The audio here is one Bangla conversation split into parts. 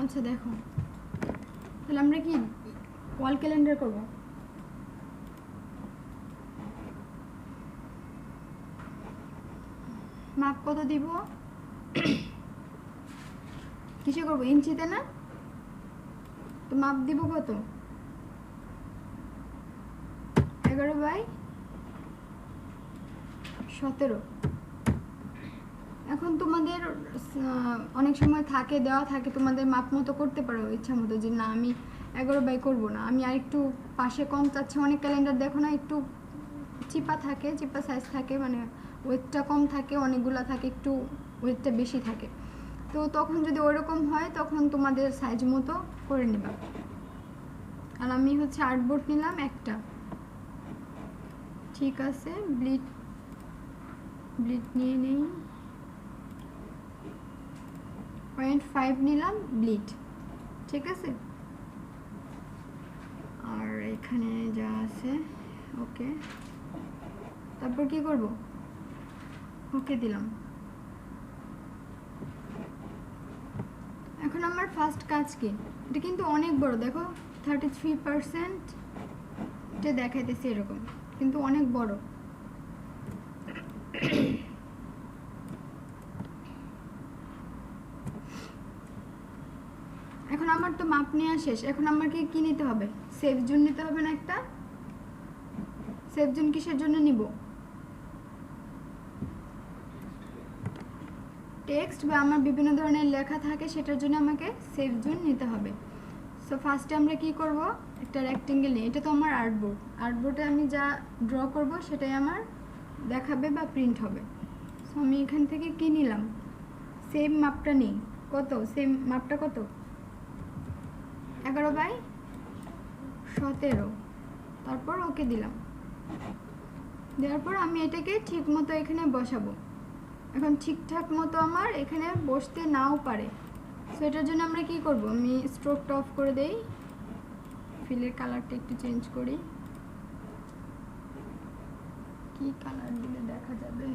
আচ্ছা দেখো, তাহলে আমরা কি ওয়াল ক্যালেন্ডার করব। মাপ কত দিব, কিসে করবো, ইঞ্চিতে না? তো মাপ দিব কত, 11/17। এখন তোমাদের অনেক সময় থাকে, দেওয়া থাকে, তোমাদের মাপ মতো করতে পারো ইচ্ছা মতো, যে না আমি 11 করবো না, আমি আর একটু পাশে কম চাচ্ছি। অনেক ক্যালেন্ডার দেখো না একটু চিপা থাকে, চিপা সাইজ থাকে, মানে ওয়েটটা কম থাকে, অনেকগুলো থাকে একটু ওয়েটটা বেশি থাকে। তো তখন যদি ওরকম হয় তখন তোমাদের সাইজ মতো করে নেবা। আর আমি হচ্ছে আর্টবোর্ড নিলাম একটা, ঠিক আছে। ব্লিড নিয়ে নেই, 0.5 নিলাম ব্লিড, ঠিক আছে। আর এখানে যা আছে ওকে, তারপর কি করব, ওকে দিলাম। এখন আমার ফার্স্ট কাজ কি, এটা কিন্তু অনেক বড়, দেখো 33% দেখাইতেছে এরকম, কিন্তু অনেক বড়। এখন আমার তো মাপ নেওয়া শেষ, এখন আমাকে কি নিতে হবে, সেভ জোন নিতে হবে না একটা। সেভ জোন কিসের জন্য নিব, টেক্সট বা আমার বিভিন্ন ধরনের লেখা থাকে সেটার জন্য আমাকে সেভ জোন নিতে হবে। সো ফার্স্টে আমরা কি করব, একটা রেক্টেঙ্গেল নিই, এটা তো আমার আর্টবোর্ড, আর্টবোর্ডে আমি যা ড্র করব সেটাই আমার দেখাবে বা প্রিন্ট হবে। সো আমি এখান থেকে কি নিলাম, সেম মাপটা নিই, কত সেম মাপটা কত, 11/17। তারপর ওকে দিলাম, দেওয়ার পর আমি এটাকে ঠিক মতো এখানে বসাবো। এখন ঠিকঠাক মতো আমার এখানে বসতে নাও পারে, সো এটার জন্য আমরা কি করব, আমি স্ট্রোকটা অফ করে দেই, ফিলের কালারটা একটু চেঞ্জ করি, কি কালার দিলে দেখা যাবে,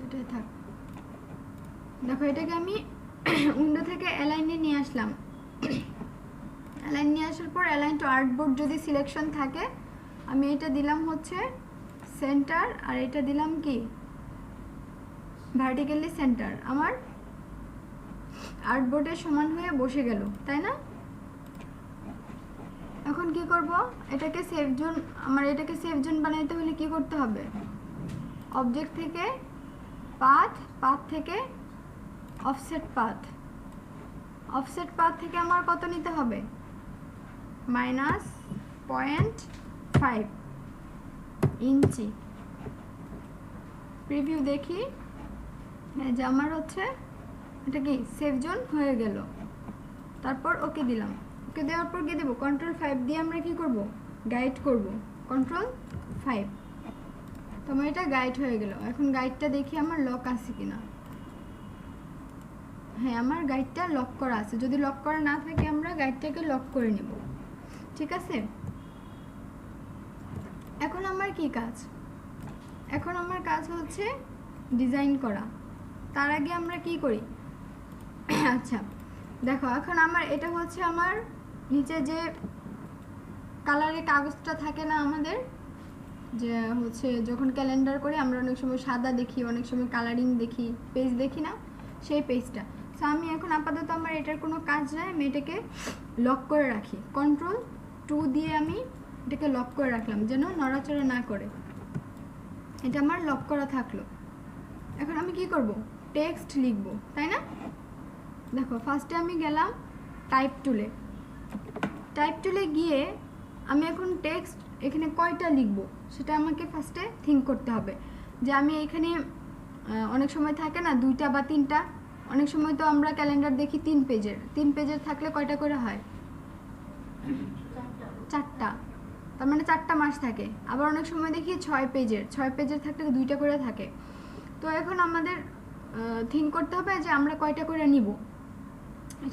এটাই থাক। দেখো এটাকে আমি উইন্ডো থেকে অ্যালাইনে নিয়ে আসলাম, অ্যালাইন নিয়ে আসার পর অ্যালাইন টু আর্টবোর্ড যদি সিলেকশন থাকে, আমি এটা দিলাম হচ্ছে সেন্টার, আর এটা দিলাম কি ভার্টিক্যালি সেন্টার, আমার আর্টবোর্ডের সমান হয়ে বসে গেল, তাই না? এখন কি করব, এটাকে সেভ জোন, আমার এটাকে সেভ জোন বানাইতে হলে কি করতে হবে, অবজেক্ট থেকে পাথ, পাথ থেকে অফসেট পাথ, অফসেট পাথ থেকে আমার কত নিতে হবে, -0.5 ইঞ্চি। প্রিভিউ দেখি, যে আমার হচ্ছে এটা কি সেভ জোন হয়ে গেল। তারপর ওকে দিলাম, ওকে দেওয়ার পর কি দেবো, Ctrl+5 দিয়ে আমরা কি করব, গাইড করব, Ctrl+5। তোমার এটা গাইড হয়ে গেল। এখন গাইডটা দেখি আমার লক আছে কিনা, হ্যাঁ আমার গাইডটা লক করা আছে, যদি লক করা না থাকে আমরা গাইডটাকে লক করে নেব, ঠিক আছে। এখন আমার কি কাজ, এখন আমার কাজ হচ্ছে ডিজাইন করা। তার আগে আমরা কি করি, আচ্ছা দেখো এখন আমার এটা হচ্ছে আমার নিচে যে কালারের কাগজটা থাকে না আমাদের, যে হচ্ছে যখন ক্যালেন্ডার করি আমরা অনেক সময় সাদা দেখি, অনেক সময় কালারিং দেখি, পেজ দেখি না, সেই পেজটা। সো আমি এখন আপাতত আমার এটার কোনো কাজ নাই, আমি এটাকে লক করে রাখি, Ctrl+2 দিয়ে আমি এটাকে লক করে রাখলাম যেন নড়াচড়া না করে, এটা আমার লক করা থাকলো। এখন আমি কি করব, টেক্সট লিখব, তাই না? দেখো ফার্স্টে আমি গেলাম টাইপ টুলে, টাইপ টুলে গিয়ে আমি এখন টেক্সট এখানে কয়টা লিখব সেটা আমাকে ফার্স্টে থিঙ্ক করতে হবে, যে আমি এখানে অনেক সময় থাকে না 2টা বা 3টা, অনেক সময় তো আমরা ক্যালেন্ডার দেখি 3 পেজের, 3 পেজের থাকলে কয়টা করে হয়, 4টা, তার মানে 4টা মাস থাকে। আবার অনেক সময় দেখি 6 পেজের, 6 পেজের থাকলে 2টা করে থাকে। তো এখন আমাদের থিঙ্ক করতে হবে যে আমরা কয়টা করে নিব,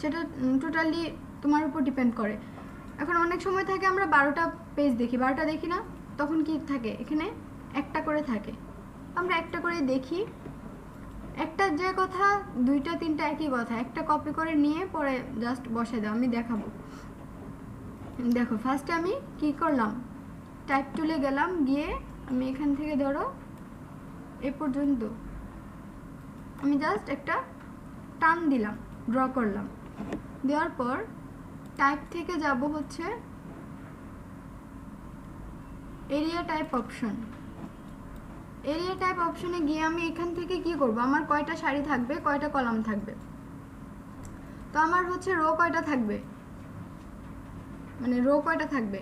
সেটা টোটালি তোমার উপর ডিপেন্ড করে। এখন অনেক সময় থাকে আমরা 12টা পেজ দেখি, 12টা দেখি না, তখন কি থাকে এখানে একটা করে থাকে, আমরা একটা করে দেখি, একটা একটা যে কথা দুইটা তিনটা একই কথা, একটা কপি করে নিয়ে পরে জাস্ট বসে দাও, আমি দেখাবো। দেখো ফার্স্টে আমি কি করলাম, টাইপ টুলে গেলাম, গিয়ে আমি এখান থেকে ধরো এ পর্যন্ত আমি জাস্ট একটা টান দিলাম, ড্র করলাম। দেওয়ার পর টাইপ থেকে যাব হচ্ছে area type option. Area type অপশনে গিয়ে আমি এখান থেকে কি করব, আমার কয়টা সারি থাকবে, কয়টা কলাম থাকবে। তো আমার হচ্ছে রো কয়টা থাকবে, মানে রো কয়টা থাকবে,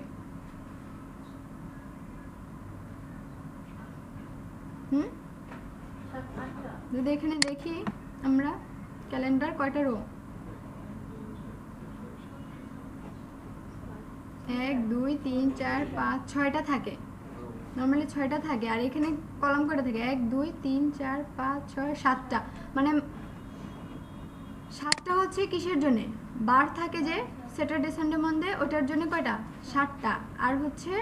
যদি এখানে দেখি আমরা ক্যালেন্ডার কয়টা রো, 1 2 3 4 5 6টা থাকে, নর্মালি 6টা থাকে। আর এখানে কলাম কয়টা থাকে, 1 2 3 4 5 6 7টা, মানে 7টা হচ্ছে কিসের জন্য, বার থাকে যে স্যাটারডে সানডে মানডে, ওটার জন্য কয়টা, 7টা। আর হচ্ছে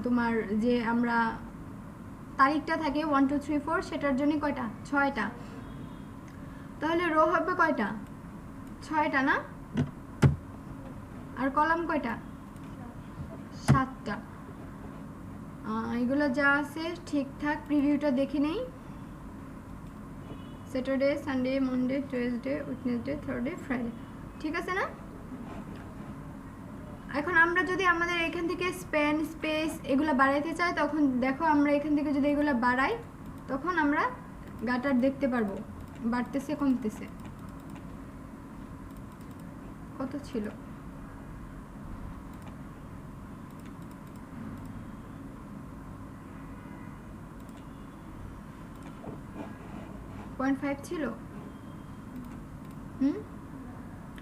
তোমার যে আমরা তারিখটা থাকে 1 2 3 4, সেটার জন্য কয়টা, 6টা। তাহলে রো হবে কয়টা, 6টা না, আর কলাম কয়টা, 7টা। এগুলো যা আছে ঠিকঠাক, প্রিভিউটা দেখে নেই। Saturday Sunday Monday Tuesday Wednesday Thursday Friday, ঠিক আছে না? এখন আমরা যদি আমাদের এখান থেকে স্প্যান স্পেস এগুলো বাড়াইতে চাই, তখন দেখো আমরা এখান থেকে যদি এগুলো বাড়াই, তখন আমরা গাটার দেখতে পারবো বাড়তেছে কমতেছে। কত ছিল, 0.5 ছিল,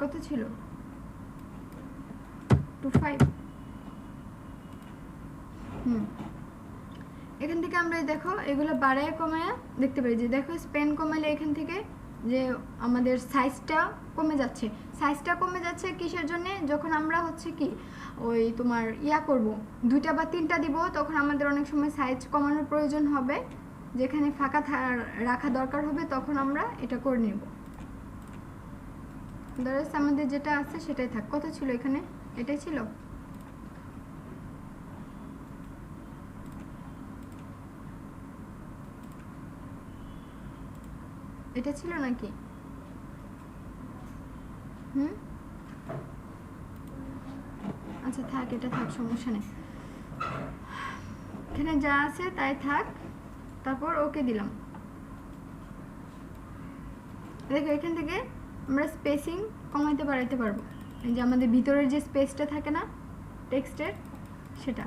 কত ছিল, 25। এখান থেকে আমরা দেখো এগুলো বাড়ায় কমায় দেখতে পাই, যে দেখো স্পেন কমালে এখান থেকে যে আমাদের সাইজটা কমে যাচ্ছে। সাইজটা কমে যাচ্ছে কিসের জন্য, যখন আমরা হচ্ছে কি ওই তোমার করব 2টা বা 3টা দিব, তখন আমাদের অনেক সময় সাইজ কমানোর প্রয়োজন হবে, যেখানে ফাঁকা রাখা দরকার হবে, তখন আমরা এটা করে নেব। আদারওয়াইজ আমাদের যেটা আছে সেটাই থাক। কত ছিল এখানে, এটাই ছিল, এটা ছিল নাকি, আচ্ছা থাক, এটা থাক, সমস্যা নেই, এখানে যা আছে তাই থাক। তারপর ওকে দিলাম। দেখো এখান থেকে আমরা স্পেসিং কমাইতে বাড়াইতে পারবো, এই যে আমাদের ভিতরের যে স্পেসটা থাকে না টেক্সটের, সেটা।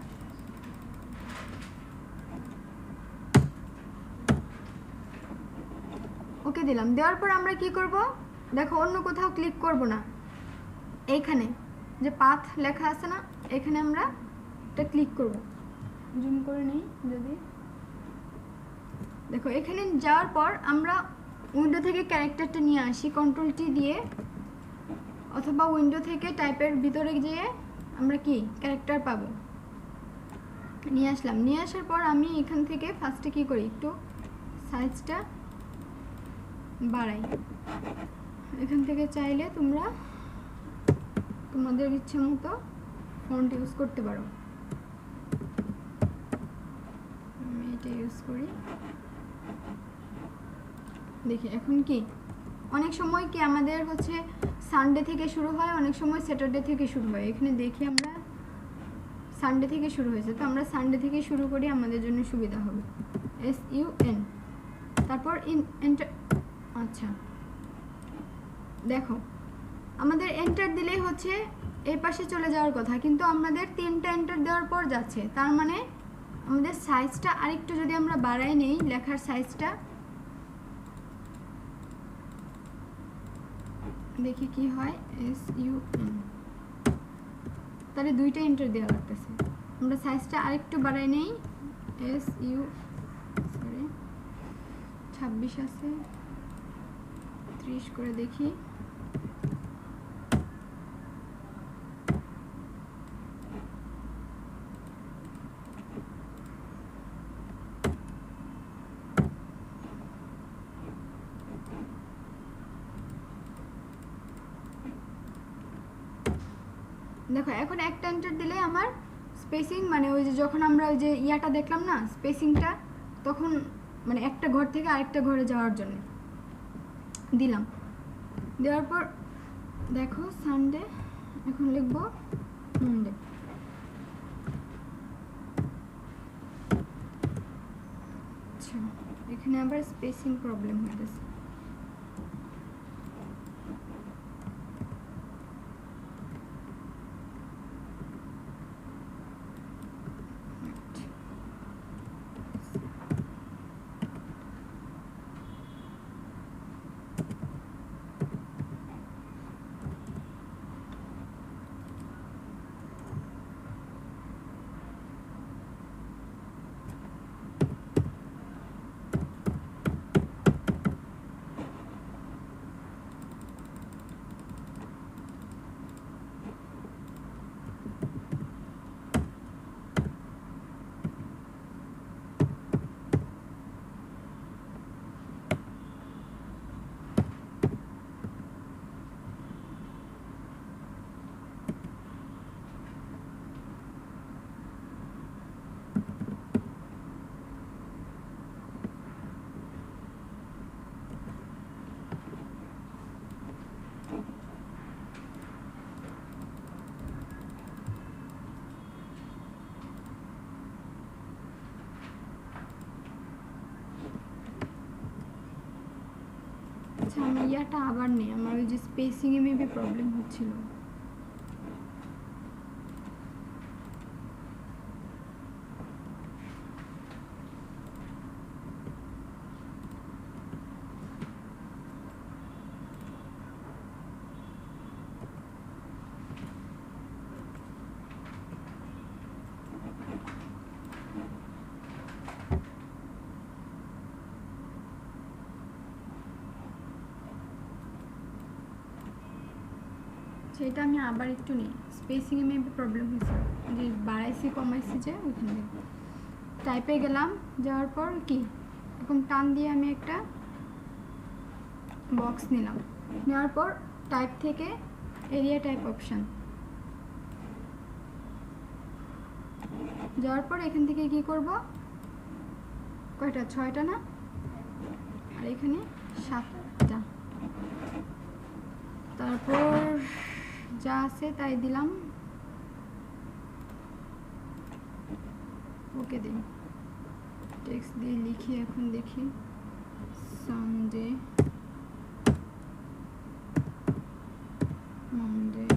ওকে দিলাম। দেওয়ার পর আমরা কি করব, দেখো অন্য কোথাও ক্লিক করব না, এইখানে যে পাথ লেখা আছে না, এখানে আমরা এটা ক্লিক করব। জুম করে নেই যদি, দেখো এখানে যাওয়ার পর আমরা উইন্ডো থেকে ক্যারেক্টারটা নিয়ে আসি কন্ট্রোল টি দিয়ে, অথবা উইন্ডো থেকে টাইপের ভিতরে গিয়ে আমরা কি ক্যারেক্টার পাবো, নিয়ে আসলাম। নিয়ে আসার পর আমি এখান থেকে ফার্স্টে কি করি, একটু সাইজটা বাড়াই। এখান থেকে চাইলে তোমরা তোমাদের ইচ্ছে মতো ফন্ট ইউজ করতে পারো, আমি এটা ইউজ করি। দেখি এখন কি, অনেক সময় কি আমাদের হচ্ছে সানডে থেকে শুরু হয়, অনেক সময় স্যাটারডে থেকে শুরু হয়। এখানে দেখি আমরা সানডে থেকে শুরু হয়েছে, তো আমরা সানডে থেকে শুরু করি, আমাদের জন্য সুবিধা হবে। SUN, তারপর এন্টার। আচ্ছা দেখো আমাদের এন্টার দিলেই হচ্ছে এই পাশে চলে যাওয়ার কথা, কিন্তু আমাদের 3টা এন্টার দেওয়ার পর যাচ্ছে, তার মানে আমাদের সাইজটা আরেকটু যদি আমরা বাড়াই নেই, লেখার সাইজটা দেখি কি হয়। SUN, তাহলে 2টা এন্টার দেওয়া লাগতেছে, আমরা সাইজটা আরেকটু বাড়াই নেই। সরি 26 আছে, 30 করে দেখি। দেখো এখন একটা এন্টার দিলে আমার স্পেসিং মানে ওই যে যখন আমরা ওই যে ইয়াটা দেখলাম না স্পেসিংটা, তখন মানে একটা ঘর থেকে আরেকটা ঘরে যাওয়ার জন্য দিলাম। দেওয়ার পর দেখো সানডে, এখন লিখবো মন্ডে। আচ্ছা এখানে আবার স্পেসিং প্রবলেম হয়েছে। আচ্ছা আমার ইয়াটা আবার নেই, আমার ওই যে স্পেসিংয়ে মেবি প্রবলেম হচ্ছিল। সেটা আমি আবার একটু নিই, স্পেসিংয়ে মেবি প্রবলেম হয়েছে, যে বাড়াইছি কমাইছি যে ওইখানে টাইপে গেলাম, যাওয়ার পর কি এখন টান দিয়ে আমি একটা বক্স নিলাম, নেওয়ার পর টাইপ থেকে এরিয়া টাইপ অপশান, যাওয়ার পর এখান থেকে কি করব, কয়টা 6টা না, আর এখানে 7টা, তারপর যা আছে তাই দিলাম, ওকে দিই, টেক্সট দিয়ে লিখি, এখন দেখি সানডে, মন্ডে,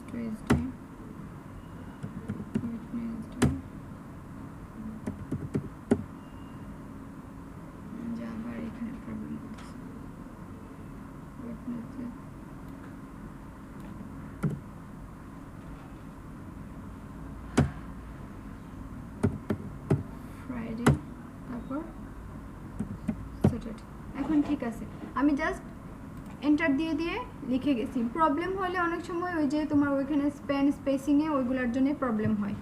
টুয়েসডে, ওয়েডনেসডে, যা আবার এখানে প্রবলেম হচ্ছে, ওয়েডনেসডে, ফ্রাইডে, তারপর স্যাটারডে। এখন ঠিক আছে, আমি জাস্ট এন্টার দিয়ে দিয়ে লিখে গেছি। প্রবলেম হলে অনেক সময় ওই যে তোমার ওইখানে স্পেসিংয়ে ওইগুলোর জন্য প্রবলেম হয়।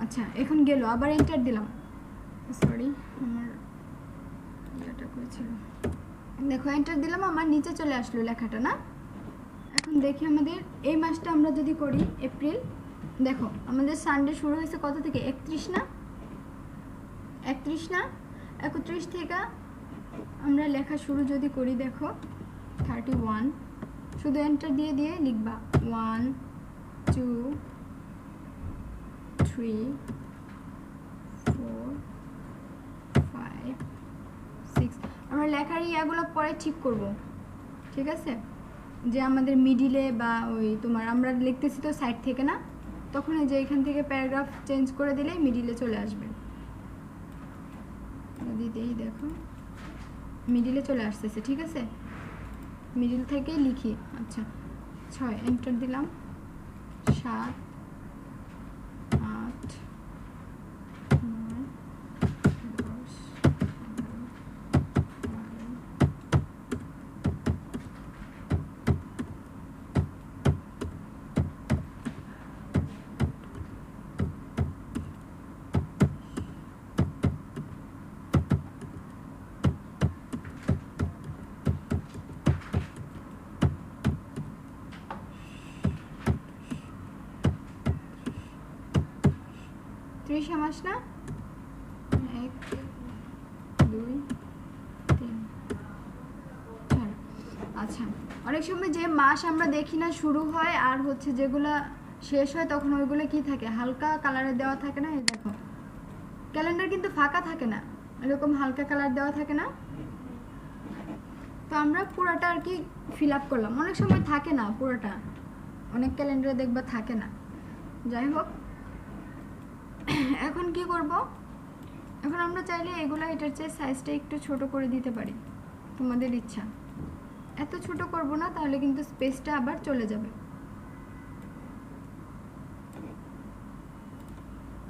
আচ্ছা এখন গেল, আবার এন্টার দিলাম, সরি আমার এটা করেছিল, দেখো এন্টার দিলাম, আমার নিচে চলে আসলো লেখাটা না। এখন দেখি আমাদের এই মাসটা আমরা যদি করি এপ্রিল, দেখো আমাদের সানডে শুরু হয়েছে কত থেকে, 31 না, 31 না, 31 থেকে আমরা লেখা শুরু যদি করি, দেখো 31, শুধু এন্টার দিয়ে দিয়ে লিখবা 1 2 3 4 5 6, আমরা লেখার ইয়াগুলো পরে ঠিক করব, ঠিক আছে, যে আমাদের মিডিলে বা ওই তোমার আমরা লিখতেছি তো সাইড থেকে না, তখন এই যে এখান থেকে প্যারাগ্রাফ চেঞ্জ করে দিলেই মিডিলে চলে আসবে, দিতেই দেখো মিডিলে চলে আসতেছে, ঠিক আছে, মিডিল থেকে লিখি। আচ্ছা 6 এন্টার দিলাম, 7 8 9 10 11 19 মাস না, 1 2 3 4। আচ্ছা, অনেক সময় যে মাস আমরা দেখি না শুরু হয় আর হচ্ছে যেগুলা শেষ হয় তখন ওইগুলো কি থাকে, হালকা কালারে দেওয়া থাকে না। এই দেখো ক্যালেন্ডার কিন্তু ফাঁকা থাকে না, এরকম হালকা কালার দেওয়া থাকে না। তো আমরা পুরোটা আর কি ফিল আপ করলাম। অনেক সময় থাকে না পুরোটা, অনেক ক্যালেন্ডারে দেখবা থাকে না। যাই হোক, এখন কি করব, এখন আমরা চাইলে এগুলো এটার চেয়ে সাইজটা একটু ছোট করে দিতে পারি, তোমাদের ইচ্ছা। এত ছোট করব না, তাহলে কিন্তু স্পেসটা আবার চলে যাবে।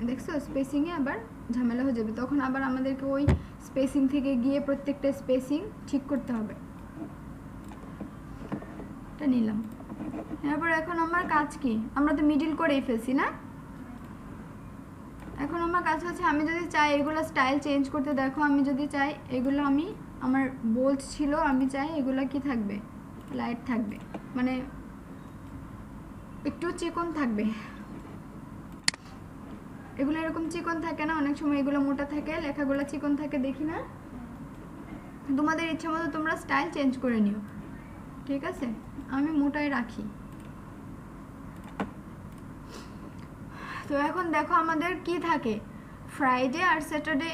দেখছো স্পেসিংয়ে আবার ঝামেলা হয়ে যাবে, তখন আবার আমাদেরকে ওই স্পেসিং থেকে গিয়ে প্রত্যেকটা স্পেসিং ঠিক করতে হবে। এটা নিলাম। এরপর এখন আমার কাজ কি, আমরা তো মিডিল করেই ফেলছি না। এখন আমার কাজ হচ্ছে আমি যদি চাই এগুলো স্টাইল চেঞ্জ করতে, দেখো আমি যদি চাই এগুলো, আমি আমার বোল্ড ছিল, আমি চাই এগুলো কি থাকবে, লাইট থাকবে, মানে একটু চিকন থাকবে। এগুলো এরকম চিকন থাকে না, অনেক সময় এগুলো মোটা থাকে, লেখাগুলো চিকন থাকে, দেখি না। তোমাদের ইচ্ছা মতো তোমরা স্টাইল চেঞ্জ করে নিও, ঠিক আছে। আমি মোটাই রাখি। তো এখন দেখো আমাদের কি থাকে, ফ্রাইডে আর স্যাটারডে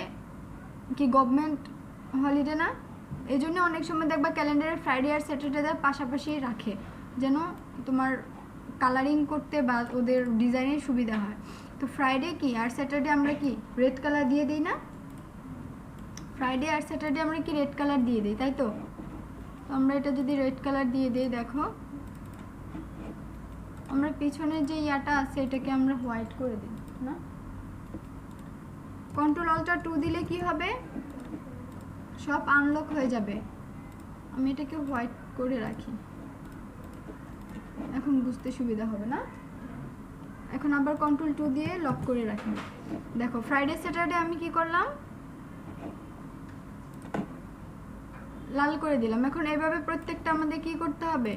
কি গভর্নমেন্ট হলিডে না, এই জন্য অনেক সময় দেখবা ক্যালেন্ডারে ফ্রাইডে আর স্যাটারডে পাশাপাশি রাখে, যেন তোমার কালারিং করতে বা ওদের ডিজাইনের সুবিধা হয়। তো ফ্রাইডে কি আর স্যাটারডে আমরা কি রেড কালার দিয়ে দিই না, ফ্রাইডে আর স্যাটারডে আমরা কি রেড কালার দিয়ে দিই, তাই তো। আমরা এটা যদি রেড কালার দিয়ে দিই, দেখো আমরা পিছনের যে ইয়াটা আছে এটাকে আমরা হোয়াইট করে দিই না, কন্ট্রোল অল্টার 2 দিলে কি হবে, সব আনলক হয়ে যাবে। আমি এটাকে হোয়াইট করে রাখি, এখন বুঝতে সুবিধা হবে না। এখন আবার কন্ট্রোল 2 দিয়ে লক করে রাখি। দেখো ফ্রাইডে স্যাটারডে আমি কি করলাম, লাল করে দিলাম। এখন এইভাবে প্রত্যেকটা আমাদের কি করতে হবে,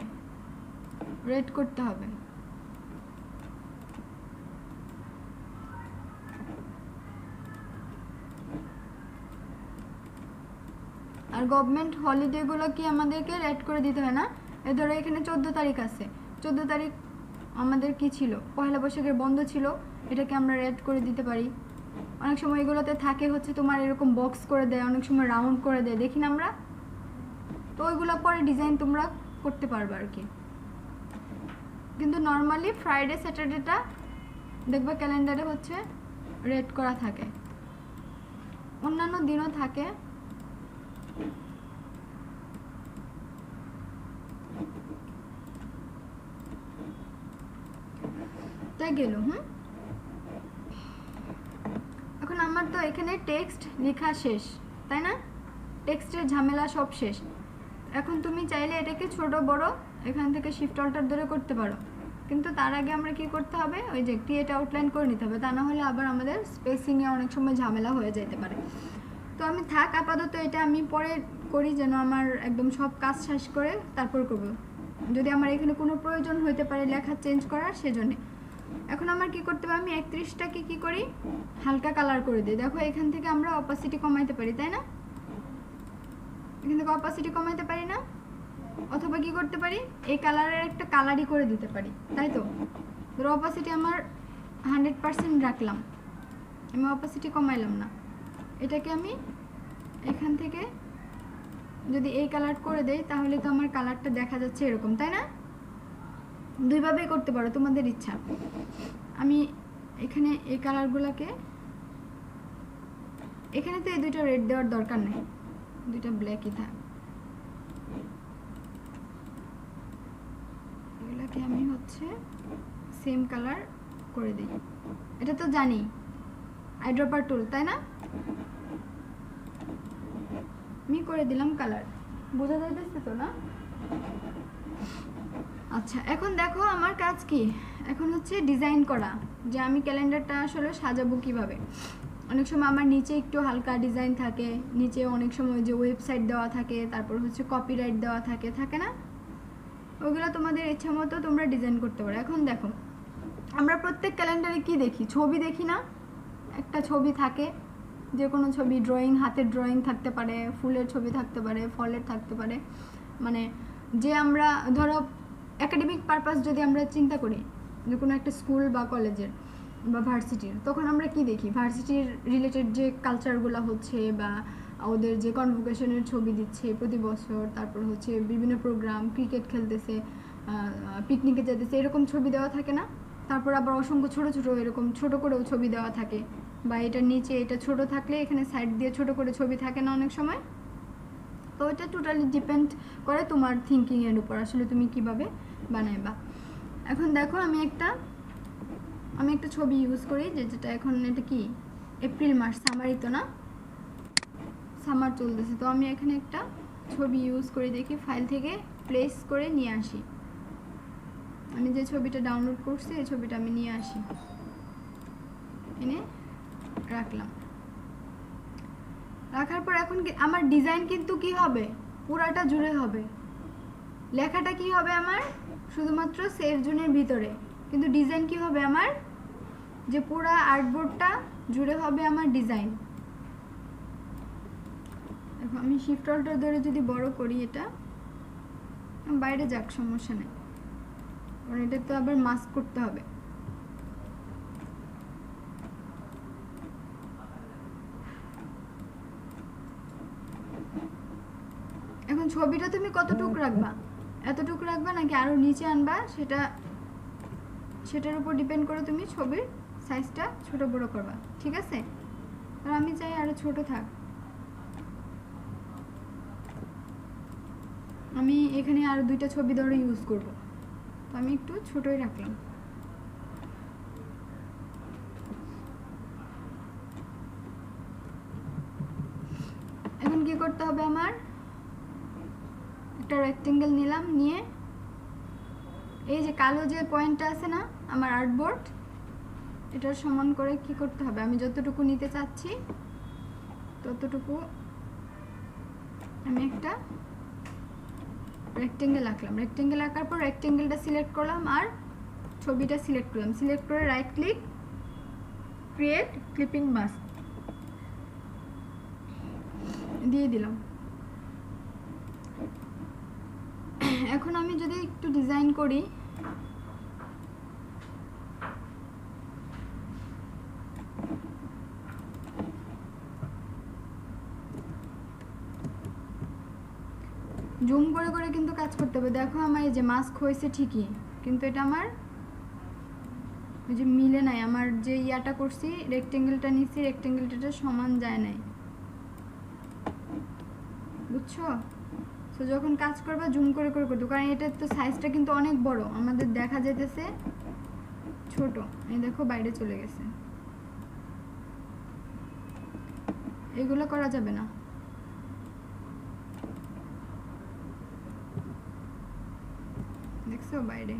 রেড করতে হবে। আর গভর্নমেন্ট হলিডেগুলো কি আমাদেরকে রেড করে দিতে হয় না। এ ধরো এখানে 14 তারিখ আছে, 14 তারিখ আমাদের কি ছিল, পয়লা বৈশাখের বন্ধ ছিল, এটাকে আমরা রেড করে দিতে পারি। অনেক সময় এগুলোতে থাকে হচ্ছে তোমার এরকম বক্স করে দেয়, অনেক সময় রাউন্ড করে দেয়, দেখি না আমরা। তো ওইগুলো পরে ডিজাইন তোমরা করতে পারবে আর কি। কিন্তু নর্মালি ফ্রাইডে স্যাটারডেটা দেখবা ক্যালেন্ডারে হচ্ছে রেড করা থাকে, অন্যান্য দিনও থাকে। তাই গেল। এখন আমার তো এখানে টেক্সট লেখা শেষ, তাই না, টেক্সটের ঝামেলা সব শেষ। এখন তুমি চাইলে এটাকে ছোট বড় এখান থেকে শিফট অল্টার ধরে করতে পারো, কিন্তু তার আগে আমরা কি করতে হবে, ওই যে ক্রিয়েট আউটলাইন করে নিতে হবে, তা না হলে আবার আমাদের স্পেসিংয়ে অনেক সময় ঝামেলা হয়ে যেতে পারে। তো আমি থাক আপাতত, এটা আমি পরে করি, যেন আমার একদম সব কাজ শেষ করে তারপর করব, যদি আমার এখানে কোনো প্রয়োজন হতে পারে লেখা চেঞ্জ করার, সেজন্য। এখন আমার কি করতে হবে, আমি 31টাকে কি করি, হালকা কালার করে দিই। দেখো এখান থেকে আমরা অপাসিটি কমাইতে পারি, তাই না, এখান থেকে অপাসিটি কমাইতে পারি না, অথবা কি করতে পারি, এই কালারের একটা কালারই করে দিতে পারি, তাই তো। ধরো অপাসিটি আমার 100% রাখলাম, আমি অপাসিটি কমাইলাম না, এটাকে আমি এখান থেকে যদি এই কালার করে দেই, তাহলে তো আমার কালারটা দেখা যাচ্ছে এরকম, তাই না। দুইভাবেই করতে পারো, তোমাদের ইচ্ছা। আমি এখানে এই কালারগুলোকে, এখানে তো এই দুইটা রেড দেওয়ার দরকার নেই, দুইটা ব্ল্যাকই থাক। এগুলোকে আমি হচ্ছে সেম কালার করে দিই, এটা তো জানি আইড্রপার টুল, তাই না। আমি করে দিলাম কালার, বোঝা যাইতেছে তো না। আচ্ছা এখন দেখো আমার কাজ কি, এখন হচ্ছে ডিজাইন করা, যে আমি ক্যালেন্ডারটা আসলে সাজাবো কিভাবে। অনেক সময় আমার নিচে একটু হালকা ডিজাইন থাকে, নিচে অনেক সময় যে ওয়েবসাইট দেওয়া থাকে, তারপর হচ্ছে কপিরাইট দেওয়া থাকে না, ওগুলো তোমাদের ইচ্ছা মতো তোমরা ডিজাইন করতে পারো। এখন দেখো আমরা প্রত্যেক ক্যালেন্ডারে কি দেখি, ছবি দেখি না, একটা ছবি থাকে, যে কোনো ছবি, ড্রয়িং, হাতের ড্রয়িং থাকতে পারে, ফুলের ছবি থাকতে পারে, ফলের থাকতে পারে। মানে যে আমরা ধরো একাডেমিক পারপাস যদি আমরা চিন্তা করি, যে কোনো একটা স্কুল বা কলেজের বা ভার্সিটির, তখন আমরা কি দেখি, ভার্সিটির রিলেটেড যে কালচারগুলো হচ্ছে বা ওদের যে কনভোকেশনের ছবি দিচ্ছে প্রতি বছর, তারপর হচ্ছে বিভিন্ন প্রোগ্রাম, ক্রিকেট খেলতেছে, পিকনিকে যেতেছে, এরকম ছবি দেওয়া থাকে না? তারপর আবার অসংখ্য ছোট ছোট এরকম ছোট করেও ছবি দেওয়া থাকে, বা এটার নিচে এটা ছোট থাকলে এখানে সাইড দিয়ে ছোট করে ছবি থাকে না অনেক সময়? তো এটা টোটালি ডিপেন্ড করে তোমার থিঙ্কিংয়ের উপর, আসলে তুমি কিভাবে বানাইবা। এখন দেখো আমি একটা ছবি ইউজ করি, যেটা এখন এটা কি এপ্রিল মাস, সামারই তো না, সামার চলতেছে, তো আমি এখানে একটা ছবি ইউজ করে দেখি, ফাইল থেকে প্লেস করে নিয়ে আসি। আমি যে ছবিটা ডাউনলোড করছি এই ছবিটা আমি নিয়ে আসি, এনে রাখলাম। রাখার পর এখন আমার ডিজাইন কিন্তু কি হবে, পুরাটা জুড়ে হবে। লেখাটা কি হবে আমার শুধুমাত্র সেভ জোনের ভিতরে, কিন্তু ডিজাইন কি হবে আমার, যে পুরা আর্টবোর্ডটা জুড়ে হবে আমার ডিজাইন। দেখো আমি শিফট অল্টার ধরে যদি বড় করি, এটা বাইরে যাক, সমস্যা নেই, কারণ এটা তো আবার মাস্ক করতে হবে। এখন ছবিটা তুমি কতটুকু রাখবা, এতটুকু রাখবা নাকি আরো নিচে আনবা, সেটার উপর ডিপেন্ড করে তুমি ছবির সাইজটা ছোট বড় করবা, ঠিক আছে? আর আমি চাই আরো ছোট থাক, আমি এখানে আরো দুইটা ছবি ধরে ইউজ করব, তো আমি একটু ছোটই রাখলাম। এখন কি করতে হবে, আমার একটা রেক্টেঙ্গেল নিলাম, নিয়ে এই যে কালো যে পয়েন্টটা আছে না আমার আর্টবোর্ড, এটার সমান করে কি করতে হবে, আমি যতটুকু নিতে চাচ্ছি ততটুকু আমি একটা রেক্টেঙ্গেল আঁকলাম। রেক্টেঙ্গেল আঁকার পর রেক্টেঙ্গেলটা সিলেক্ট করলাম আর ছবিটা সিলেক্ট করলাম, সিলেক্ট করে right click, create clipping mask দিয়ে দিলাম। এখন আমি যদি একটু ডিজাইন করি, জুম করে করে কিন্তু কাজ করতে হবে। দেখো আমার এই যে মাস্ক হয়েছে ঠিকই, কিন্তু এটা আমার ওই যে মিলে নাই, আমার যে ইয়াটা করছি রেক্টেঙ্গেলটা নিচ্ছি, রেক্টেঙ্গেলটা সমান যায় নাই, বুঝছো? তো যখন কাজ করবা জুম করে করে করতে, কারণ এটার তো সাইজটা কিন্তু অনেক বড়, আমাদের দেখা যেতেছে ছোট, এই দেখো বাইরে চলে গেছে, এগুলো করা যাবে না। দেখছো বাইরে,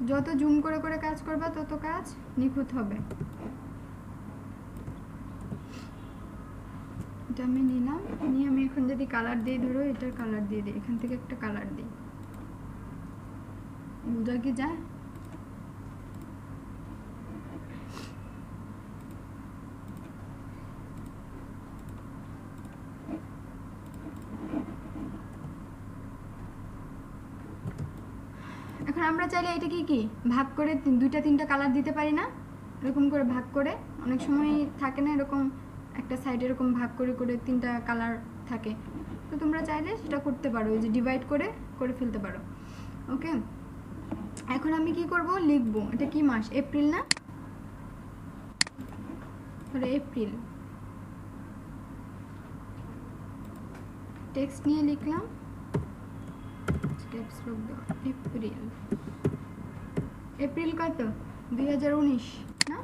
যত জুম করে করে কাজ করবা তত কাজ নিখুঁত হবে। এটা আমি নিলাম, নিয়ে আমি এখন যদি কালার দিই, ধরো এটার কালার দিয়ে দিই, এখান থেকে একটা কালার দিই, বোঝা কি যায়? এখন আমরা চাইলে এটাকে কি ভাগ করে দুইটা তিনটা কালার দিতে পারি না, এরকম করে ভাগ করে, অনেক সময় থাকে না এরকম একটা সাইড এরকম ভাগ করে করে তিনটা কালার থাকে, তো তোমরা চাইলে সেটা করতে পারো, এই যে ডিভাইড করে করে ফেলতে পারো। ওকে, এখন আমি কি করব, লিখবো এটা কি মাস, এপ্রিল না, ধরো এপ্রিল, টেক্সট নিয়ে লিখলাম, ক্যাপস লক দাও, এপ্রিল, এপ্রিল কত 2019 না,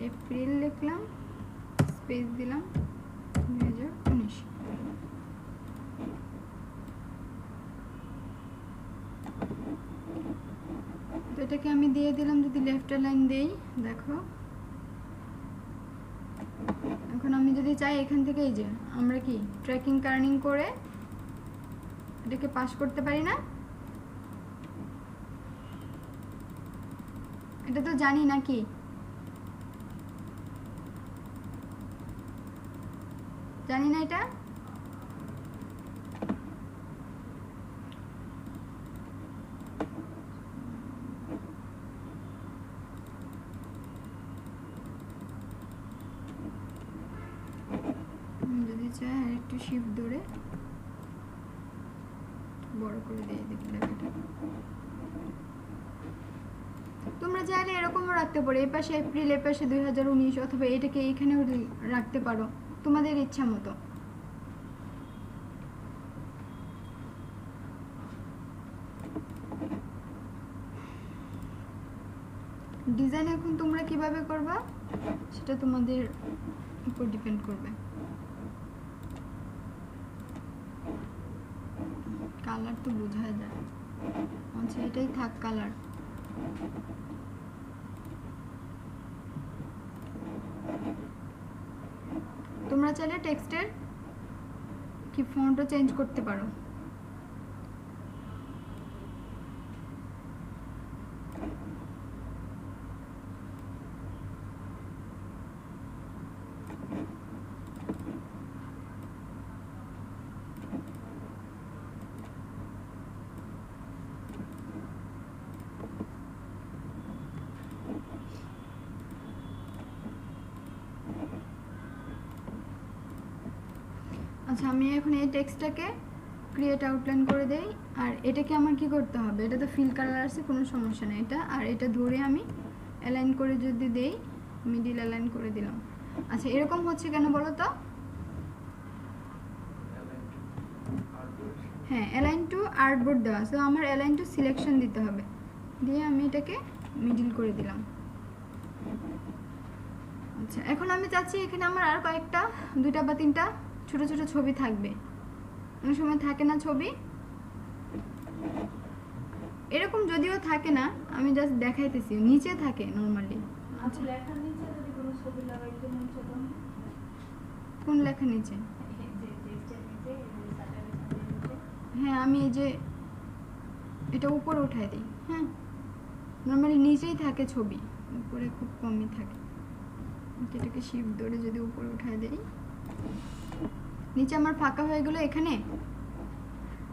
এপ্রিল লিখলাম, স্পেস দিলাম 2019। তো এটাকে আমি দিয়ে দিলাম, যদি লেফট লাইন দেই, দেখো এখন আমি যদি চাই এখান থেকে এই যে আমরা কি ট্র্যাকিং কার্নিং করে এটাকে পাস করতে পারি না, এটা তো জানি নাকি, জানি না এটা। যদি চাই একটু শিফট ধরে বড় করে দিয়ে দেখি লেখাটা। তোমরা চাইলে এরকমও রাখতে পারো, এই পাশে এপ্রিল, এই পাশে 2019, অথবা এটাকে এইখানেও রাখতে পারো, তোমাদের ইচ্ছা মতো। ডিজাইন এখন তোমরা কিভাবে করবা সেটা তোমাদের উপর ডিপেন্ড করবে। কালার তো বোঝা যায়। আচ্ছা, এটাই থাক কালার। তোমরা চাইলে টেক্সটের কি ফন্টও চেঞ্জ করতে পারো। আচ্ছা, আমি এখন এই টেক্সটটাকে ক্রিয়েট আউটলাইন করে দেই। আর এটাকে আমার কি করতে হবে, এটা তো ফিল কালার আছে, কোনো সমস্যা নেই। এটা আর এটা ধরে আমি অ্যালাইন করে যদি দেই, মিডিল অ্যালাইন করে দিলাম। আচ্ছা, এরকম হচ্ছে কেন বলো তো? হ্যাঁ, অ্যালাইন টু আর্টবোর্ড দেওয়া, সো আমার অ্যালাইন টু সিলেকশন দিতে হবে, দিয়ে আমি এটাকে মিডিল করে দিলাম। আচ্ছা, এখন আমি চাচ্ছি এখানে আমার আর কয়েকটা 2টা বা 3টা ছোট ছোট ছবি থাকবে। অনেক সময় থাকে না ছবি, এরকম যদিও থাকে না, আমি জাস্ট দেখাইতেছি, নিচে থাকে নরমালি। আচ্ছা, লেখার নিচে যদি কোনো ছবি লাগাইতে মন চায়, কোন লেখার নিচে? হ্যাঁ, আমি এই যে এটা উপরে উঠাই দিই। হ্যাঁ, নরমালি নিচেই থাকে ছবি, উপরে খুব কমই থাকে। এটাকে শিফট ধরে যদি উপরে উঠাই দেই, নিচে আমার ফাঁকা হয়ে গেল। এখানে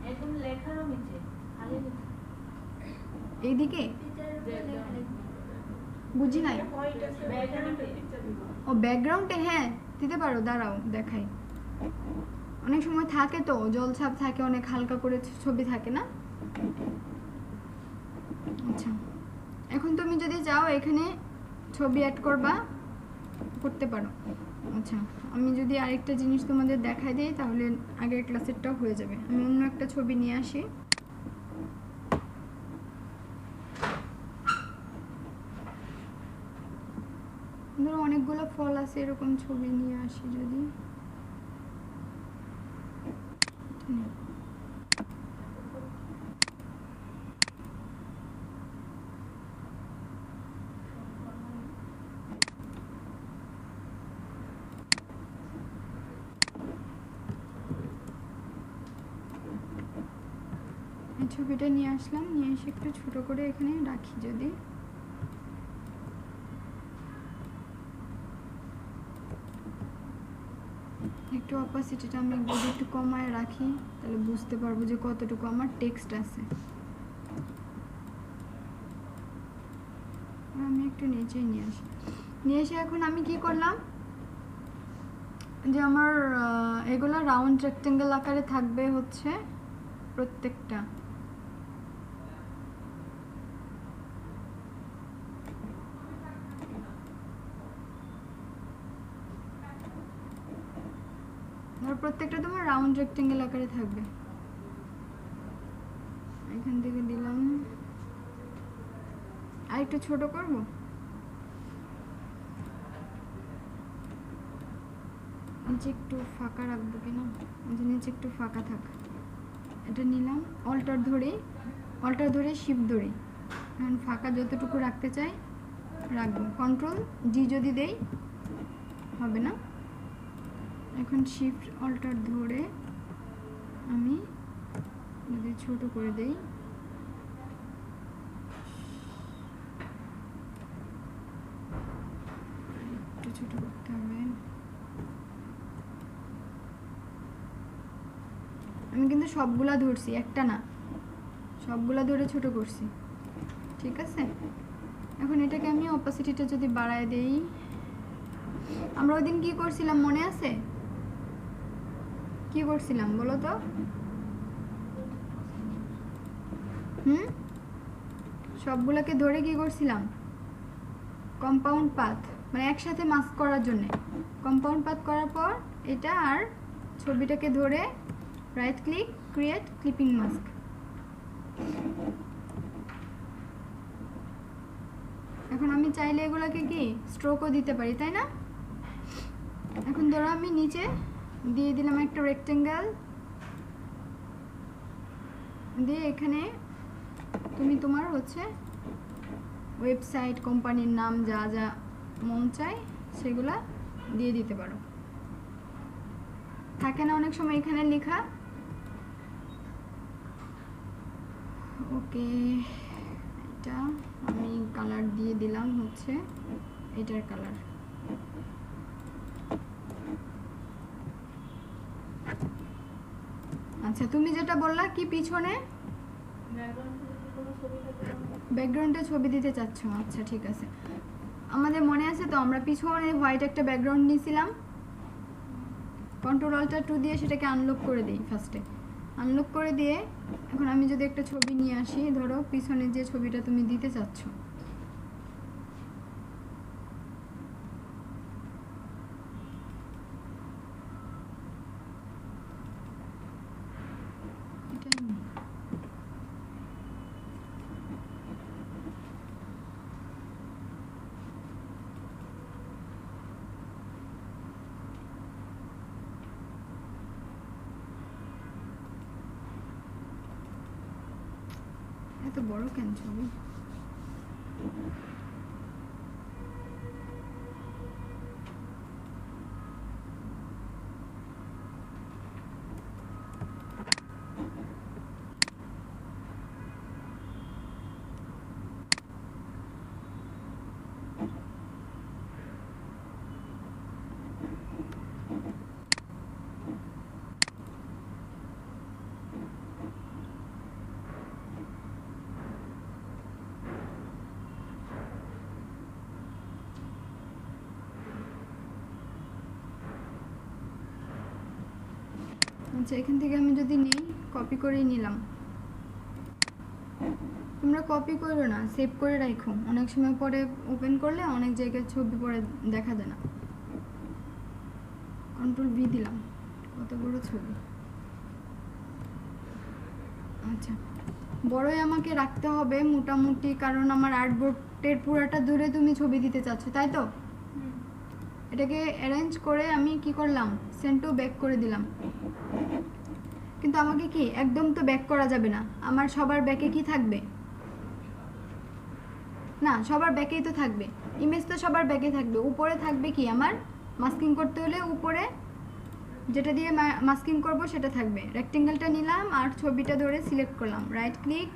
একদম লেখারও নিচে, খালি নিচে, এইদিকে বুঝি নাই। ও ব্যাকগ্রাউন্ডে, হ্যাঁ দিতে পারো, দাঁড়াও দেখাই। অনেক সময় থাকে তো, জলছাপ থাকে, অনেক হালকা করে ছবি থাকে না। আচ্ছা, এখন তুমি যদি চাও এখানে ছবি অ্যাড করতে পারো। আচ্ছা, আমি যদি আরেকটা জিনিস তোমাদের দেখাই দিই, তাহলে আগের ক্লাসেরটাও হয়ে যাবে। আমি অন্য একটা ছবি নিয়ে আসি। ধরো অনেকগুলো ফল আছে, এরকম ছবি নিয়ে আসি যদি। এই ছবিটা নিয়ে আসলাম, নিয়ে এসে একটু ছোট করে এখানে রাখি যদি। একটু অপাসিটিটা আমি যদি একটু কমায় রাখি, তাহলে বুঝতে পারবো যে কতটুকু আমার টেক্সট আছে। আমি একটু নিচেই নিয়ে আসি। নিয়ে এসে এখন আমি কি করলাম, যে আমার এগুলো রাউন্ড রেক্টেঙ্গেল আকারে থাকবে হচ্ছে প্রত্যেকটা। প্রত্যেকটা তোমার রাউন্ড রেক্টেঙ্গেল আকারে থাকবে। এখান থেকে দিলাম, আর একটু ছোট করব। নিচে একটু ফাঁকা রাখবো কিনা, নিচে একটু ফাঁকা থাক। এটা নিলাম, অল্টার ধরে শিফট ধরে এখন ফাঁকা যতটুকু রাখতে চাই রাখবো। কন্ট্রোল জি যদি দেই হবে না। এখন শিফট অল্টার ধরে আমি যদি ছোট করে দেই, ছোট করতে হবে। আমি কিন্তু সবগুলা ধরছি, একটা না, সবগুলা ধরে ছোট করছি, ঠিক আছে। এখন এটাকে আমি অপাসিটিটা যদি বাড়ায় দেই, আমরা ওই দিন কি করছিলাম মনে আছে? কি করছিলাম বলো তো? সবগুলোকে ধরে কি করছিলাম? কম্পাউন্ড পাথ, মানে একসাথে মাস্ক করার জন্য কম্পাউন্ড পাথ করার পর এটা আর ছবিটাকে ধরে right click, create clipping mask. এখন আমি চাইলে এগুলোকে কি স্ট্রোকও দিতে পারি, তাই না? এখন ধরো আমি নিচে দিয়ে দিলাম একটা রেক্টেঙ্গেল, দিয়ে এখানে তুমি তোমার হচ্ছে ওয়েবসাইট, কোম্পানির নাম যা যা মন চায় সেগুলা দিয়ে দিতে পারো। থাকে না অনেক সময় এখানে লেখা। ওকে, এটা আমি কালার দিয়ে দিলাম হচ্ছে এটার কালার। আচ্ছা, তুমি যেটা বললা কি পিছনে ব্যাকগ্রাউন্ডে ছবি দিতে চাচ্ছ, আচ্ছা ঠিক আছে। আমাদের মনে আছে তো আমরা পিছনে হোয়াইট একটা ব্যাকগ্রাউন্ড নিয়েছিলাম, Ctrl+Alt+2 দিয়ে সেটাকে আনলক করে দিই। ফার্স্টে আনলক করে দিয়ে এখন আমি যদি একটা ছবি নিয়ে আসি, ধরো পিছনে যে ছবিটা তুমি দিতে চাচ্ছ, এত বড় কেন ছবি? আচ্ছা, এখান থেকে আমি যদি নেই, কপি করেই নিলাম। তোমরা কপি করো না, সেভ করে রাখো, অনেক সময় পরে ওপেন করলে অনেক জায়গায় ছবি পরে দেখা যায় না। Ctrl+V দিলাম, কত বড় ছবি। আচ্ছা, বড়ই আমাকে রাখতে হবে মোটামুটি, কারণ আমার আর্টবোর্ডের পুরাটা দূরে তুমি ছবি দিতে চাচ্ছ, তাই তো? এটাকে অ্যারেঞ্জ করে আমি কি করলাম, সেন্ড টু ব্যাক করে দিলাম। কিন্তু আমাকে কি একদম তো ব্যাক করা যাবে না, আমার সবার ব্যাকে কি থাকবে না, সবার ব্যাকেই তো থাকবে ইমেজ, তো সবার ব্যাকে থাকবে। উপরে থাকবে কি আমার মাস্কিং করতে হলে উপরে যেটা দিয়ে মাস্কিং করব সেটা থাকবে। রেক্টেঙ্গেলটা নিলাম আর ছবিটা ধরে সিলেক্ট করলাম, রাইট ক্লিক,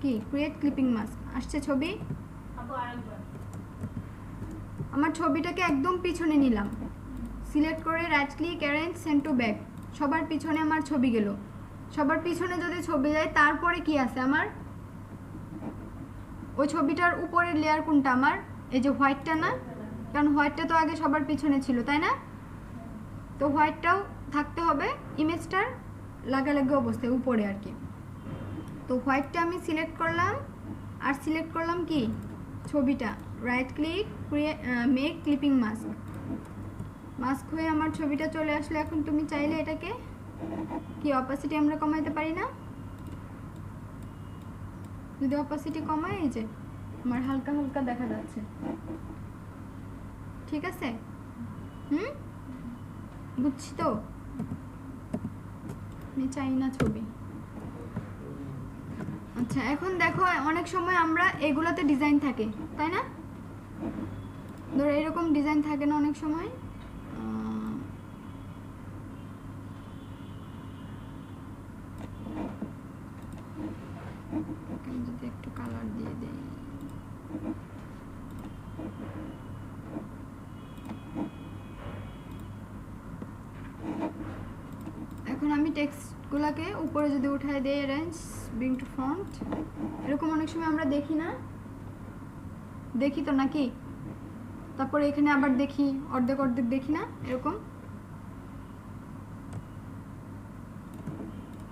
কি ক্রিয়েট ক্লিপিং মাস্ক, আসছে ছবি। আমার ছবিটাকে একদম পিছনে নিলাম, সিলেক্ট করে right click, arrange, send to back, সবার পিছনে আমার ছবি গেল। সবার পিছনে যদি ছবি যায়, তারপরে কি আছে আমার ওই ছবিটার উপরের লেয়ার কোনটা আমার? এই যে হোয়াইটটা না, কারণ হোয়াইটটা তো আগে সবার পিছনে ছিল, তাই না? তো হোয়াইটটাও থাকতে হবে ইমেজটার লাগালাগি অবস্থায় উপরে আর কি। তো হোয়াইটটা আমি সিলেক্ট করলাম আর সিলেক্ট করলাম কি ছবিটা, right click, make clipping mask. Mask হয়ে আমার ছবিটা চলে আসলে এখন তুমি চাইলে এটাকে কি অপাসিটি আমরা কমাইতে পারি না? যদি অপাসিটি কমাই, এই যে আমার হালকা হালকা দেখা যাচ্ছে, ঠিক আছে? বুঝছি তো, আমি চাই না ছবি। আচ্ছা, এখন দেখো অনেক সময় আমরা এগুলাতে ডিজাইন থাকে, তাই না? ধরো এরকম ডিজাইন থাকে না অনেক সময়, যদি একটু কালার দিয়ে দেই, টেক্সটগুলোকে উপরে যদি উঠায় দেই অ্যারেঞ্জ ব্রিং টু ফন্ট, এরকম অনেক সময় আমরা দেখি না, দেখি তো নাকি? তারপরে এখানে আবার দেখি অর্ধেক অর্ধেক দেখি না, এরকম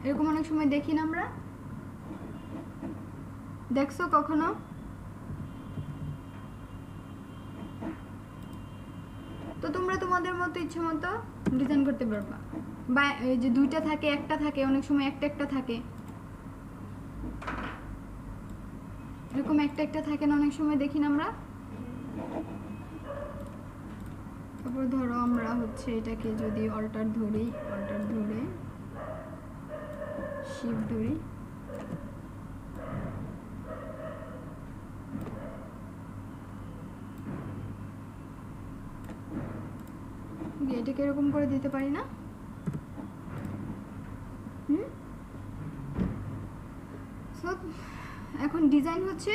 এরকম অনেক সময় দেখি না আমরা? দেখছো কখনো? তো তোমরা তোমাদের মতো ইচ্ছে মতো ডিজাইন করতে পারবা, বা এই যে দুইটা থাকে একটা থাকে, অনেক সময় একটা একটা থাকে, এরকম একটা একটা থাকে না অনেক সময় দেখি না আমরা? তারপর ধরো আমরা হচ্ছে এটাকে যদি অল্টার ধরি, অল্টার ধরে শিফট ধরি, এটাকে এরকম করে দিতে পারি না? এখন ডিজাইন হচ্ছে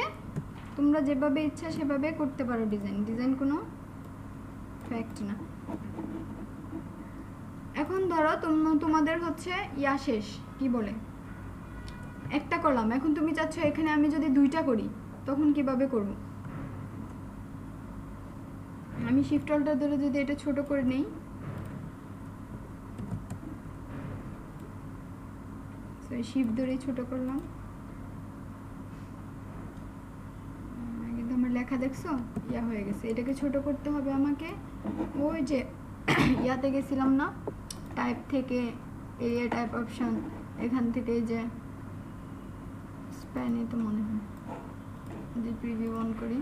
তোমরা যেভাবে ইচ্ছা সেভাবে করতে পারো ডিজাইন, ডিজাইন কোনো ফ্যাক্ট না। এখন ধরো তোমাদের হচ্ছে ইয়া শেষ, কি বলে, একটা করলাম, এখন তুমি চাচ্ছ এখানে আমি যদি দুইটা করি তখন কিভাবে করব? আমি শিফট অল্টার ধরে যদি এটা ছোট করে নেই, শিফট ধরেই ছোট করলাম, কিন্তু আমার লেখা দেখছো ইয়া হয়ে গেছে, এটাকে ছোট করতে হবে আমাকে। ওই যে ইয়াতে গেছিলাম না, টাইপ থেকে এরিয়া টাইপ অপশন, এখান থেকে এই যে স্প্যানে তো মনে হয় যে প্রিভিউ অন করি,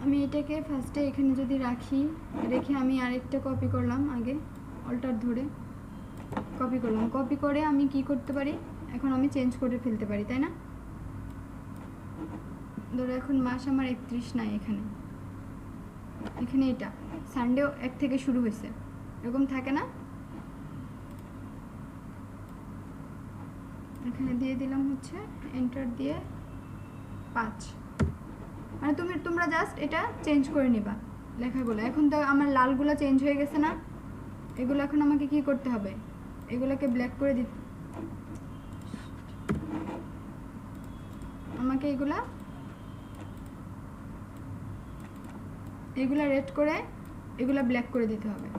আমি এটাকে ফার্স্টে এখানে যদি রাখি, রেখে আমি আরেকটা কপি করলাম, আগে অল্টার ধরে কপি করলাম, কপি করে আমি কি করতে পারি, এখন আমি চেঞ্জ করে ফেলতে পারি, তাই না? ধরো এখন মাস আমার 31 নাই, এখানে এখানে এটা সানডে 1 থেকে শুরু হয়েছে, এরকম থাকে না? এখানে দিয়ে দিলাম হচ্ছে এন্টার দিয়ে 5, মানে তোমরা জাস্ট এটা চেঞ্জ করে নিবা লেখাগুলো। এখন তো আমার লালগুলো চেঞ্জ হয়ে গেছে না, এগুলো এখন আমাকে কি করতে হবে, এগুলোকে ব্ল্যাক করে দিতে, আমাকে এগুলা রেড করে এগুলা ব্ল্যাক করে দিতে হবে।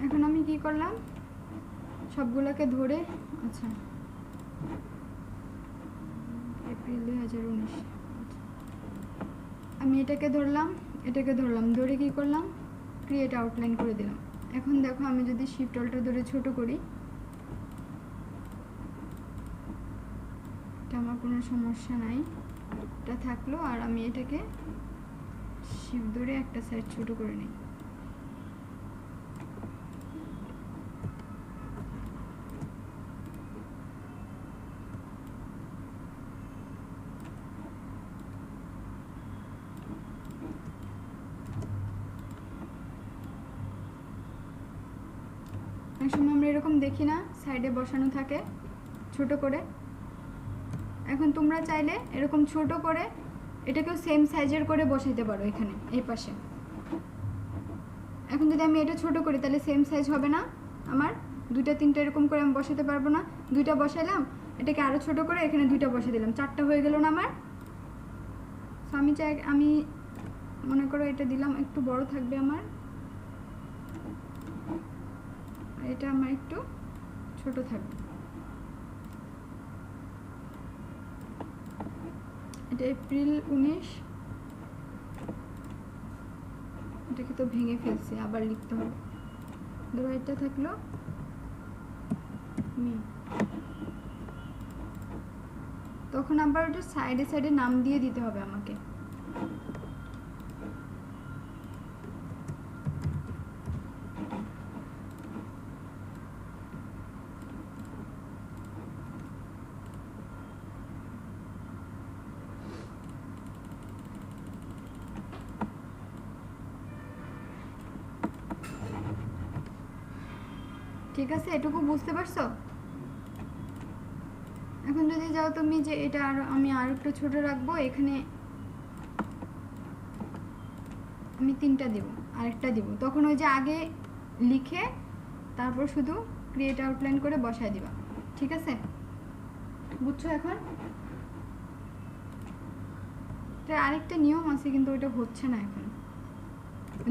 এখন আমি কি করলাম, সবগুলোকে ধরে, আচ্ছা এপ্রিল 2019, আমি এটাকে ধরলাম, এটাকে ধরলাম, ধরে কি করলাম, ক্রিয়েট আউটলাইন করে দিলাম। এখন দেখো আমি যদি শিফট অল্টার ধরে ছোট করি, এটা আমার কোনো সমস্যা নাই, এটা থাকলো, আর আমি এটাকে শিফট ধরে একটা সাইড ছোট করে নিই। অনেক সময় আমরা এরকম দেখি না, সাইডে বসানো থাকে ছোট করে। এখন তোমরা চাইলে এরকম ছোট করে এটাকেও সেম সাইজের করে বসাইতে পারো এখানে এই পাশে। এখন যদি আমি এটা ছোট করি তাহলে সেম সাইজ হবে না আমার, দুইটা তিনটা এরকম করে আমি বসাতে পারবো না। দুইটা বসাইলাম, এটাকে আরও ছোট করে এখানে দুইটা বসিয়ে দিলাম, 4টা হয়ে গেল না আমার। সো আমি মনে করো এটা দিলাম, একটু বড় থাকবে আমার, এটা আমার একটু ছোট থাকবে। এটা এপ্রিল 19, এটাকে তো ভেঙে ফেলছি, আবার লিখতে হবে। ধরো এটা থাকলো মে, তখন আবার ওটা সাইডে সাইডে নাম দিয়ে দিতে হবে আমাকে। ঠিক আছে, এটুকু বুঝতে পারছো? এখন যদি যাও তুমি যে এটা আমি আর একটু ছোট রাখবো, এখানে আমি 3টা দিব, আরেকটা দিব, তখন ওই যে আগে লিখে তারপর শুধু ক্রিয়েট আউটলাইন করে বসায় দিবা। ঠিক আছে, বুঝছো এখন? আরেকটা নিয়ম আছে কিন্তু ওইটা হচ্ছে না এখন,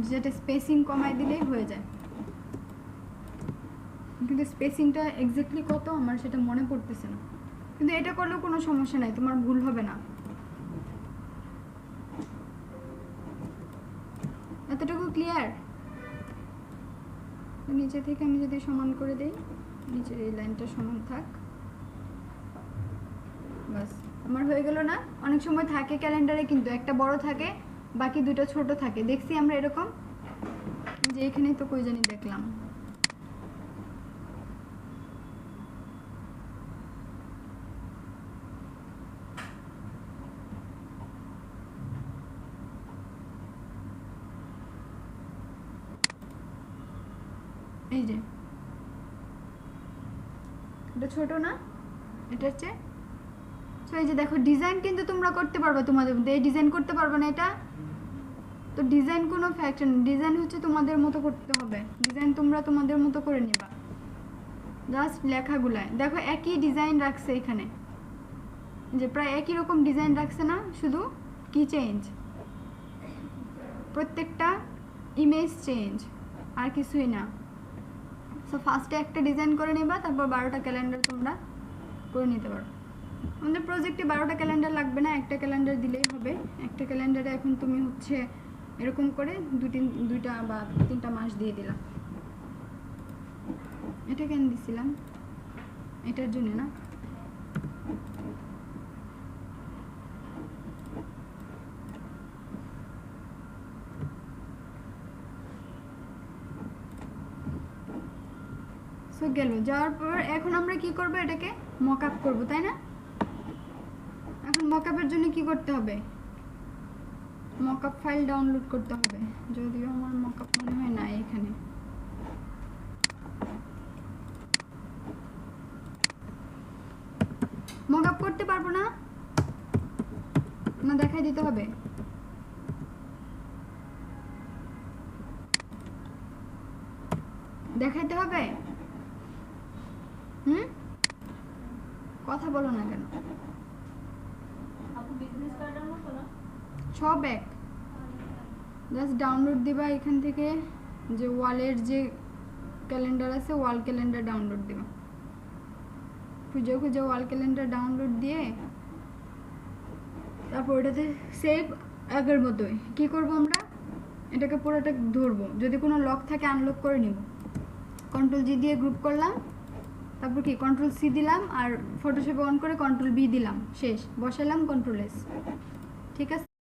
যেটা স্পেসিং কমায় দিলেই হয়ে যায়, কিন্তু স্পেসিংটা এক্স্যাক্টলি কত আমার সেটা মনে পড়তেছে না। কিন্তু এটা করলেও কোনো সমস্যা নাই, তোমার ভুল হবে না। এতটুকু ক্লিয়ার? নিচে থেকে আমি যদি সমান করে দেই, নিচের এই লাইনটা সমান থাক, বাস আমার হয়ে গেল না? অনেক সময় থাকে ক্যালেন্ডারে কিন্তু একটা বড় থাকে, বাকি দুটো ছোট থাকে, দেখছি আমরা এরকম, যে এখানেই তো কই জানি দেখলাম। এই যে এটা ছোট না, এটা হচ্ছে। সো এই যে দেখো ডিজাইন কিন্তু তোমরা করতে পারবে তোমাদের মধ্যে, এই ডিজাইন করতে পারবে না এটা তো, ডিজাইন কোনো ফ্যাক্টর না, ডিজাইন হচ্ছে তোমাদের মতো করতে হবে, ডিজাইন তোমরা তোমাদের মতো করে নিবা। জাস্ট লেখাগুলায় দেখো একই ডিজাইন রাখছে এখানে, যে প্রায় একই রকম ডিজাইন রাখছে না, শুধু কি চেঞ্জ, প্রত্যেকটা ইমেজ চেঞ্জ, আর কিছুই না। সো ফার্স্টে একটা ডিজাইন করে নিবা, তারপর 12টা ক্যালেন্ডার তোমরা করে নিতে পারো। আমাদের প্রজেক্টে 12টা ক্যালেন্ডার লাগবে না, একটা ক্যালেন্ডার দিলেই হবে। একটা ক্যালেন্ডারে এখন তুমি হচ্ছে এরকম করে 2টা বা 3টা মাস দিয়ে দিলাম। এটা কেন দিছিলাম? এটার জন্য না, সো গেল। যাওয়ার পর এখন আমরা কি করব, এটাকে মক আপ করবো, তাই না? এখন মক আপের জন্য কি করতে হবে? মক আপ ফাইল ডাউনলোড করতে হবে, যদিও আমার মক আপ মনে হয় না এখানে। মক আপ করতে পারবো না, না দেখাই দিতে হবে? দেখাইতে হবে? কথা বলো না কেন? আপু বিজনেস কার্ডের মতো না, সব এক, জাস্ট ডাউনলোড দিবা এখান থেকে, যে ওয়ালের যে ক্যালেন্ডার আছে ওয়াল ক্যালেন্ডার ডাউনলোড দিবা, খুঁজে খুঁজে ওয়াল ক্যালেন্ডার ডাউনলোড দিয়ে তারপর ওটাতে সেভ আগের মতোই কি করব আমরা, এটাকে পুরোটা ধরবো, যদি কোনো লক থাকে আনলক করে নিব, Ctrl+G দিয়ে গ্রুপ করলাম, তারপর কি Ctrl+C দিলাম, আর ফটোশপে অন করে Ctrl+V দিলাম, শেষ, বসালাম Ctrl+S। ঠিক আছে।